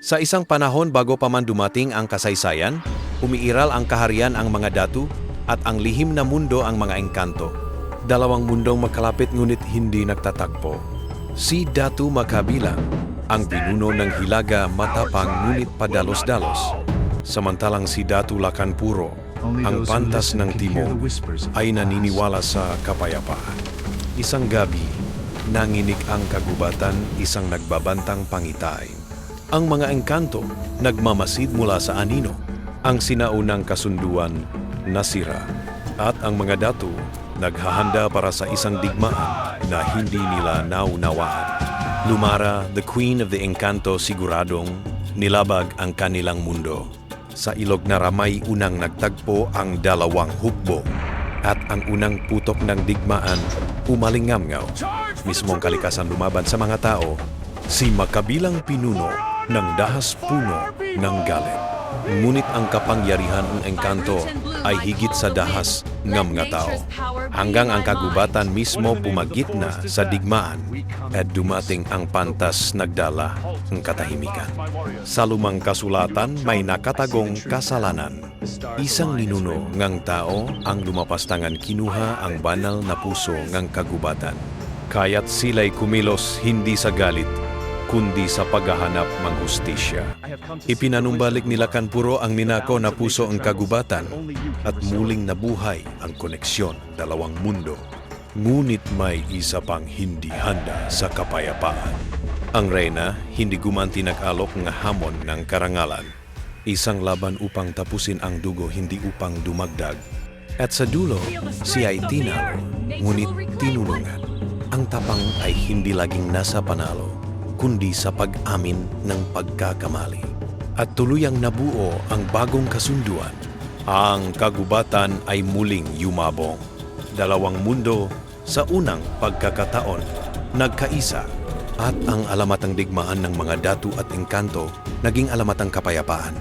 Sa isang panahon bago pa man dumating ang kasaysayan, umiiral ang kaharian ang mga datu at ang lihim na mundo ang mga engkanto. Dalawang mundong magkalapit ngunit hindi nagtatagpo. Si Datu Makabilang, ang pinuno ng Hilaga matapang ngunit padalos-dalos. Samantalang si Datu Lacanpuro, ang pantas ng timog, ay naniniwala sa kapayapaan. Isang gabi, nanginig ang kagubatan, isang nagbabantang pangitay. Ang mga engkanto nagmamasid mula sa anino. Ang sinaunang kasunduan nasira at ang mga datu naghahanda para sa isang digmaan na hindi nila naunawaan. Lumara, the Queen of the Encanto, siguradong nilabag ang kanilang mundo. Sa ilog na ramay unang nagtagpo ang dalawang hukbo at ang unang putok ng digmaan umalingamngaw. Mismong kalikasan lumaban sa mga tao, si Makabilang pinuno ng dahas puno ng galit. Ngunit ang kapangyarihan ng engkanto ay higit sa dahas ng mga tao. Hanggang ang kagubatan mismo bumagit na sa digmaan at dumating ang pantas nagdala ng katahimikan. Sa lumang kasulatan may nakatagong kasalanan. Isang ninuno ngang tao ang lumapastangan kinuha ang banal na puso ngang kagubatan. Kaya't sila'y kumilos hindi sa galit, kundi sa paghahanap ng hustisya. Ipinanumbalik ni Lacanpuro ang ninako na puso ang kagubatan at muling nabuhay ang koneksyon dalawang mundo. Ngunit may isa pang hindi handa sa kapayapaan. Ang reyna hindi gumanti nag-alok ng hamon ng karangalan. Isang laban upang tapusin ang dugo, hindi upang dumagdag. At sa dulo, siya ay tinalo, ngunit tinulungan. Ang tapang ay hindi laging nasa panalo, kundi sa pag-amin ng pagkakamali. At tuluyang nabuo ang bagong kasunduan. Ang kagubatan ay muling yumabong. Dalawang mundo sa unang pagkakataon nagkaisa at ang alamatang digmaan ng mga datu at engkanto naging alamatang kapayapaan.